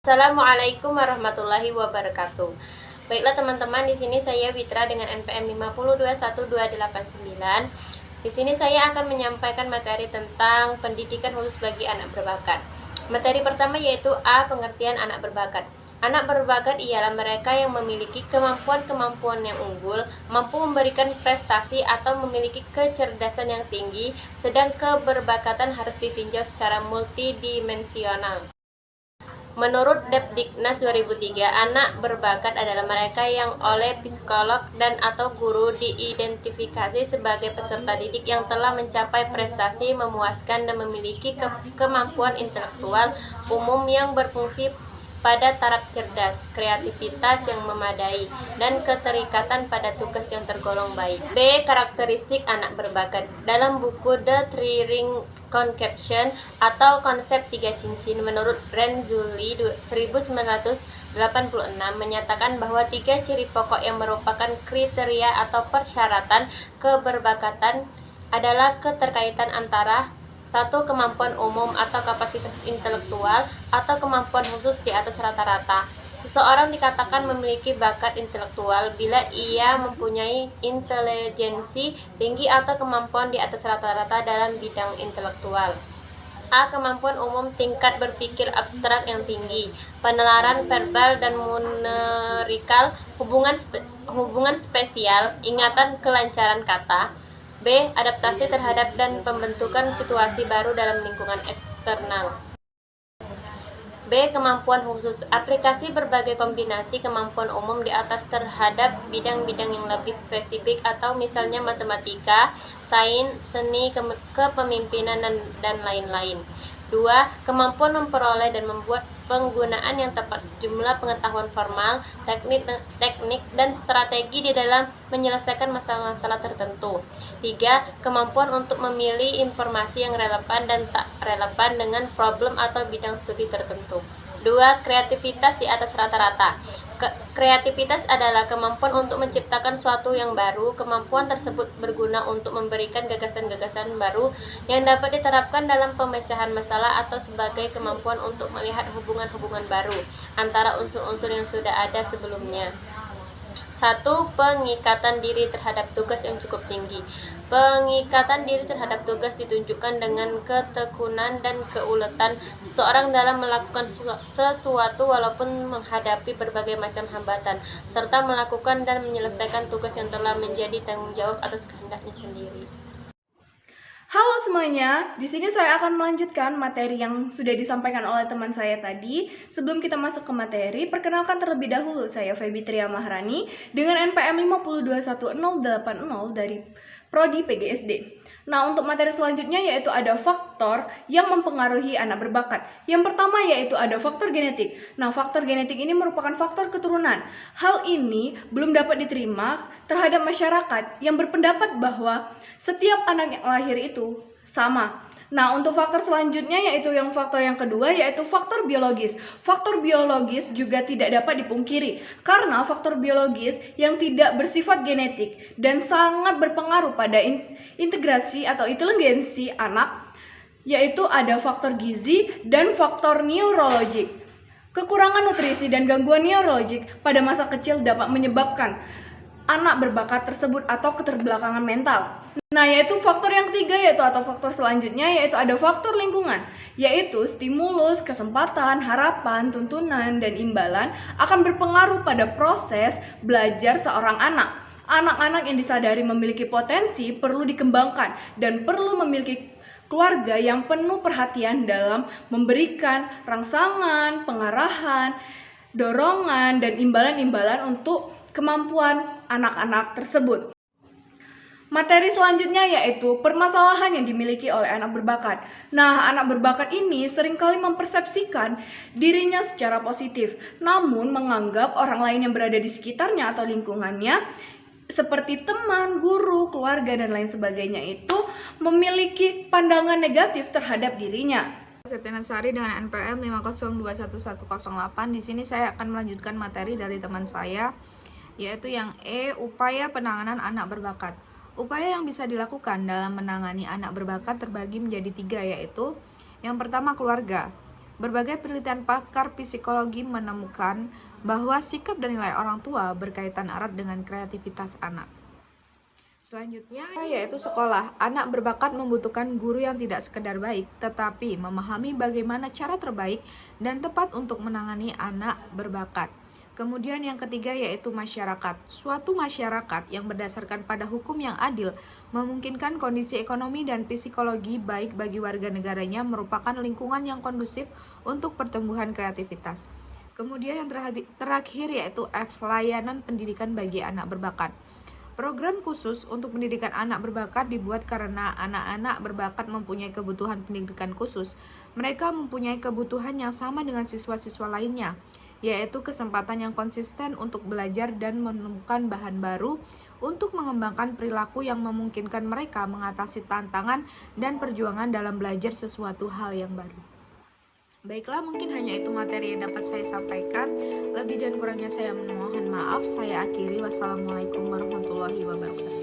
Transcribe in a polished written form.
Assalamualaikum warahmatullahi wabarakatuh. Baiklah teman-teman, di sini saya Witra dengan NPM 5021289. Di sini saya akan menyampaikan materi tentang pendidikan khusus bagi anak berbakat. Materi pertama yaitu A. Pengertian anak berbakat. Anak berbakat ialah mereka yang memiliki kemampuan-kemampuan yang unggul, mampu memberikan prestasi atau memiliki kecerdasan yang tinggi, sedang keberbakatan harus ditinjau secara multidimensional. Menurut Depdiknas 2003, anak berbakat adalah mereka yang oleh psikolog dan atau guru diidentifikasi sebagai peserta didik yang telah mencapai prestasi memuaskan dan memiliki kemampuan intelektual umum yang berfungsi pada taraf cerdas, kreativitas yang memadai, dan keterikatan pada tugas yang tergolong baik. B. Karakteristik anak berbakat. Dalam buku The Three Ring Conception atau konsep tiga cincin menurut Renzulli 1986 menyatakan bahwa tiga ciri pokok yang merupakan kriteria atau persyaratan keberbakatan adalah keterkaitan antara 1. Kemampuan umum atau kapasitas intelektual atau kemampuan khusus di atas rata-rata. Seseorang dikatakan memiliki bakat intelektual bila ia mempunyai intelijensi tinggi atau kemampuan di atas rata-rata dalam bidang intelektual. A. Kemampuan umum tingkat berpikir abstrak yang tinggi, penalaran verbal dan numerikal, hubungan spesial, ingatan kelancaran kata. B. Adaptasi terhadap dan pembentukan situasi baru dalam lingkungan eksternal. B. Kemampuan khusus, aplikasi berbagai kombinasi kemampuan umum di atas terhadap bidang-bidang yang lebih spesifik atau misalnya matematika, sains, seni, kepemimpinan, dan lain-lain. 2. Kemampuan memperoleh dan membuat penggunaan yang tepat sejumlah pengetahuan formal, teknik, dan strategi di dalam menyelesaikan masalah-masalah tertentu. 3. Kemampuan untuk memilih informasi yang relevan dan tak relevan dengan problem atau bidang studi tertentu. 2. Kreativitas di atas rata-rata. Kreativitas adalah kemampuan untuk menciptakan sesuatu yang baru. Kemampuan tersebut berguna untuk memberikan gagasan-gagasan baru yang dapat diterapkan dalam pemecahan masalah atau sebagai kemampuan untuk melihat hubungan-hubungan baru antara unsur-unsur yang sudah ada sebelumnya. 1. Pengikatan diri terhadap tugas yang cukup tinggi. Pengikatan diri terhadap tugas ditunjukkan dengan ketekunan dan keuletan seseorang dalam melakukan sesuatu walaupun menghadapi berbagai macam hambatan, serta melakukan dan menyelesaikan tugas yang telah menjadi tanggung jawab atas kehendaknya sendiri. Halo semuanya, di sini saya akan melanjutkan materi yang sudah disampaikan oleh teman saya tadi. Sebelum kita masuk ke materi, perkenalkan terlebih dahulu saya Febitria Maharani dengan NPM 5211080 dari Prodi PGSD. Nah, untuk materi selanjutnya yaitu ada faktor yang mempengaruhi anak berbakat. Yang pertama yaitu ada faktor genetik. Nah, faktor genetik ini merupakan faktor keturunan. Hal ini belum dapat diterima terhadap masyarakat yang berpendapat bahwa setiap anak yang lahir itu sama. Nah, untuk faktor selanjutnya yaitu faktor yang kedua yaitu faktor biologis. Faktor biologis juga tidak dapat dipungkiri karena faktor biologis yang tidak bersifat genetik dan sangat berpengaruh pada integrasi atau inteligensi anak yaitu ada faktor gizi dan faktor neurologik. Kekurangan nutrisi dan gangguan neurologik pada masa kecil dapat menyebabkan anak berbakat tersebut atau keterbelakangan mental. Nah, yaitu faktor yang ketiga atau faktor selanjutnya yaitu ada faktor lingkungan, yaitu stimulus, kesempatan, harapan, tuntunan, dan imbalan akan berpengaruh pada proses belajar seorang anak. Anak-anak yang disadari memiliki potensi perlu dikembangkan dan perlu memiliki keluarga yang penuh perhatian dalam memberikan rangsangan, pengarahan, dorongan, dan imbalan-imbalan untuk kemampuan anak-anak tersebut. Materi selanjutnya yaitu permasalahan yang dimiliki oleh anak berbakat. Nah, anak berbakat ini seringkali mempersepsikan dirinya secara positif, namun menganggap orang lain yang berada di sekitarnya atau lingkungannya seperti teman, guru, keluarga, dan lain sebagainya itu memiliki pandangan negatif terhadap dirinya. Septiana Sari dengan NPM 5021108. Di sini saya akan melanjutkan materi dari teman saya, yaitu yang E, upaya penanganan anak berbakat. Upaya yang bisa dilakukan dalam menangani anak berbakat terbagi menjadi 3, yaitu yang pertama keluarga. Berbagai penelitian pakar psikologi menemukan bahwa sikap dan nilai orang tua berkaitan erat dengan kreativitas anak. Selanjutnya yaitu sekolah. Anak berbakat membutuhkan guru yang tidak sekedar baik, tetapi memahami bagaimana cara terbaik dan tepat untuk menangani anak berbakat. Kemudian yang ketiga yaitu masyarakat. Suatu masyarakat yang berdasarkan pada hukum yang adil memungkinkan kondisi ekonomi dan psikologi baik bagi warga negaranya merupakan lingkungan yang kondusif untuk pertumbuhan kreativitas. Kemudian yang terakhir yaitu F, layanan pendidikan bagi anak berbakat. Program khusus untuk pendidikan anak berbakat dibuat karena anak-anak berbakat mempunyai kebutuhan pendidikan khusus. Mereka mempunyai kebutuhan yang sama dengan siswa-siswa lainnya, yaitu kesempatan yang konsisten untuk belajar dan menemukan bahan baru untuk mengembangkan perilaku yang memungkinkan mereka mengatasi tantangan dan perjuangan dalam belajar sesuatu hal yang baru. Baiklah, mungkin hanya itu materi yang dapat saya sampaikan. Lebih dan kurangnya saya mohon maaf. Saya akhiri. Wassalamualaikum warahmatullahi wabarakatuh.